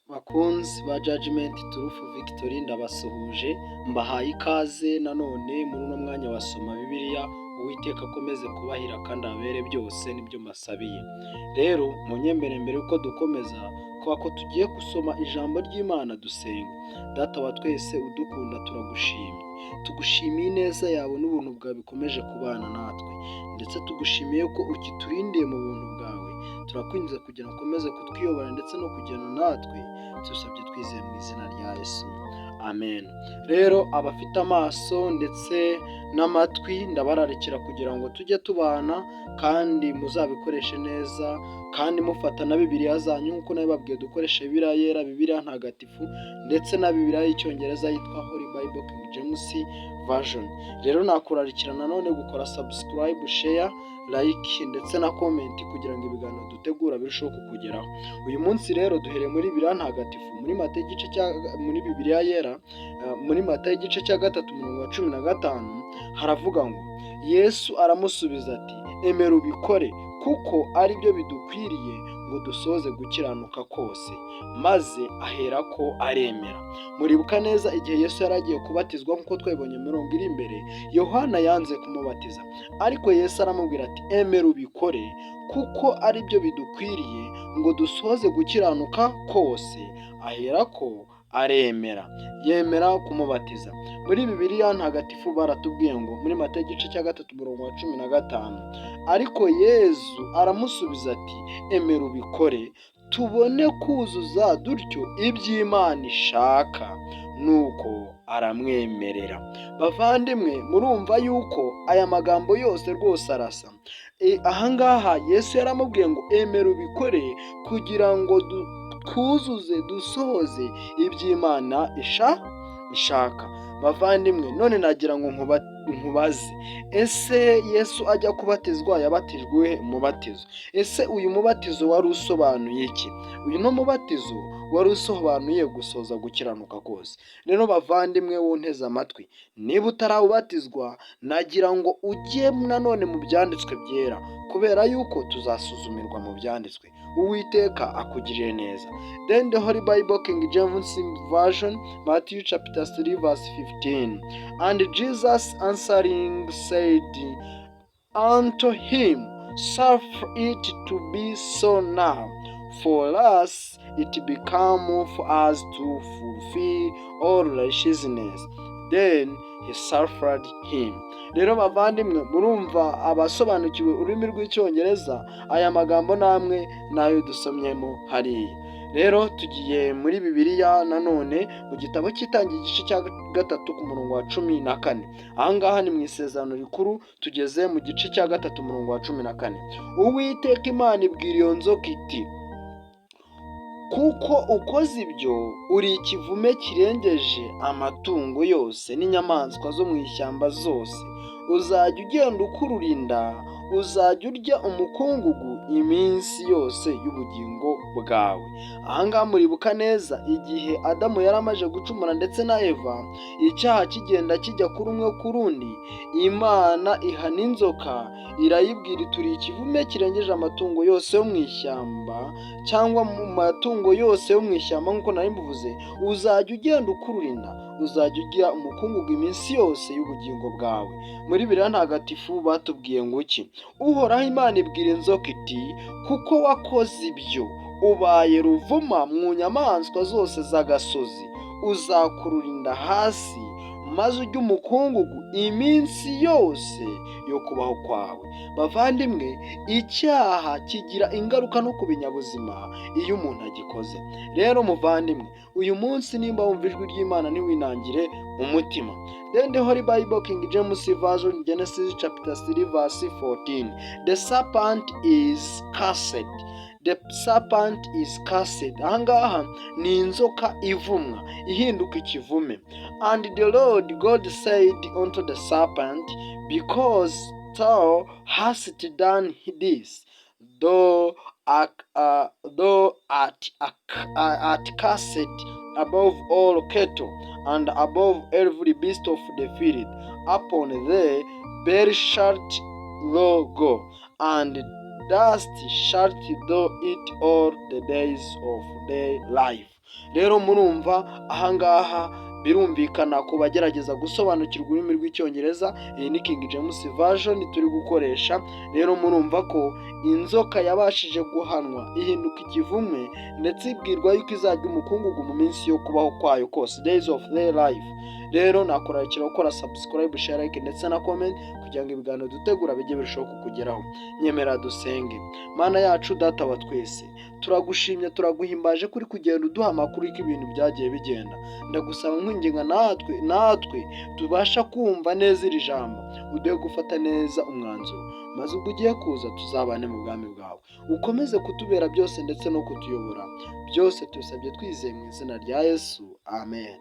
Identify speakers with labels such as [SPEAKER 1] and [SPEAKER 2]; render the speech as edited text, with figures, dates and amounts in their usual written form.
[SPEAKER 1] Bakunzi ba Judgment Truth Victory, ndabasuhuje mbahaye ikaze nanone muri uno mwanya wasoma Bibiliya. Uwiteka akomeze kubahira kandi abere byose nibyo mbasabiye. Rero munyembere mbere uko dukomeza kwa ko tugiye gusoma ijambo ry'Imana dusenga. Data wa twese udukunda, tugushimiye ineza yawe n'ubuntu bwawe bikomeje kubana natwe, ndetse tugushimiye ko ukiturindiye mu buntu bwawe. Turakwinjiza kugira ngo ukomeze kutwiyobora ndetse no kugena natwe, tubisabye twizeye mu izina rya Yesu, amen. Rero abafite amaso ndetse n'amatwi ndabararikira kugira ngo tujye tubana kandi muzabikoreshe neza, kandi mufata na Bibiliya zanyu nk'uko nabibabwiye dukoreshe Bibiliya yera, Bibiliya ntagatifu, ndetse na Bibiliya y'icyongereza yitwa Holy Bible King James Version. Rero nakurarikira nanone gukora subscribe, share, like ndetse na comment kugira ngo ibiganiro dutegura birusheho kukugeraho. Uyu munsi rero duhereye muri Bibiliya ntagatifu muri Bibiliya yera, muri Matayo igice cya 3:15 haravuga ngo Yesu aramusubiza ati, emera ubikore kuko ari byo bidukwiriye ngo dusoze gukiranuka kose. Maze aherako aremera. Muribuka neza igihe Yesu yari agiye kubatizwa nk'uko twabibonye mirongo iri imbere, Yohana yanze kumubatiza, ariko Yesu aramubwira ati, emera ubikore kuko ari byo bidukwiriye ngo dusoze gukiranuka kose. Aherako aremera, yemera kumubatiza. Muri Bibiliya ntagatifu baratubwiye ngo muri Matayo igice cya 3:15, ariko Yesu aramusubiza ati, emera ubikore tubone kuzuza dutyo iby'Imana ishaka. Nuko aramwemerera. Bavandimwe, murumva yuko aya magambo yose rwose arasa. Ahangaha Yesu yaramubwiye ngo emera ubikore kugira ngo twuzuze dusohoze iby'Imana ishaka. Bavandimwe, none nagira ngo nkubaze, ese Yesu ajya kubatizwa yabatijwe umubatizo? Ese uyu mubatizo wari usobanuye iki? Uyu no mubatizo wari usobanuye gusoza gukiranuka kose. Rero bavandimwe wunteze amatwi, niba utarawubatizwa nagira ngo ujye nanone mu byanditswe byera, kubera yuko tuzasuzumirwa mu byanditswe. Uwiteka akugirire neza. Then the Holy Bible King James Version, Matthew chapter 3 verse 15. And Jesus answering said unto him, suffer it to be so now, for us it become for us to fulfill all righteousness. Then he suffered him. Rero bavandimwe, murumva abasobanukiwe ururimi rw'icyongereza, aya magambo namwe nayo dusomyemo hariya. Rero tugiye muri Bibiliya nanone mu gitabo cy'Itangiriro igice cya 3:14. Ahangaha ni mu isezerano rikuru, tugeze mu gice cya 3:14. Uwiteka Imana ibwira iyo nzoka iti, kuko ukoze ibyo uri ikivume kirengeje amatungo yose n'inyamaswa zo mu ishyamba zose, uzajya ugenda ukurura inda, uzajya urya umukungugu iminsi yose y'ubugingo bwawe. Ahangaha muribuka neza igihe Adamu yari amaze gucumura ndetse na Eva, icyaha kigenda kijya kuri umwe ku rundi, Imana ihana inzoka irayibwira ituri ikivume kirengeje amatungo yose yo mu ishyamba, cyangwa mu matungo yose yo mu ishyamba nk'uko nari mbivuze, uzajya ugenda ukurura inda, uzajya urya umukungugu iminsi yose y'ubugingo bwawe. Muri Bibiliya ntagatifu batubwiye ngo iki? Uhoraho Imana ibwira inzoka iti, kuko wakoze ibyo ubaye ruvuma mu nyamaswa zose z'agasozi, uzakurura inda hasi maze ujye umukungugu iminsi yose yo kubaho kwawe. Bavandimwe, icyaha kigira ingaruka no ku binyabuzima iyo umuntu agikoze. Rero muvandimwe, uyu munsi nimba wumva ijwi ry'Imana ntiwinangire umutima. Then the Holy Bible King James Version, Genesis chapter 3 verse 14. The serpent is cursed. The serpent is cursed. Ahangaha ni inzoka ivumwa, ihinduka ikivume. And the Lord God said unto the serpent, because thou hast done this, thou art cursed above all cattle, and above every beast of the field. Upon thy belly shalt thou go, and dust shalt thou eat all the days of thy life. Rero murumva ahangaha birumvikana ku bagerageza gusobanukirwa ururimi rw'icyongereza. Iyi ni King James version turi gukoresha. Rero murumva ko inzoka yabashije guhanwa ihinduka ikivume, ndetse ibwirwa yuko izajya umukungugu mu minsi yo kubaho kwayo kose, days of their life. Rero nakurarikira gukora subscribe, share, like ndetse na comment kugira ngo ibiganiro dutegura bijye birushaho kukugeraho. Nyemera dusenge. Mana yacu, data wa twese, turagushimye turaguhimbaje kuri kugenda uduha amakuru y'uko ibintu byagiye bigenda. Ndagusaba nkwinginga natwe tubasha kumva neza iri jambo, uduhe gufata neza umwanzuro, maze ubwo ugiye kuza tuzabane mu bwami bwawe. Ukomeze kutubera byose ndetse no kutuyobora byose, tubisabye twizeye mu izina rya Yesu, amen.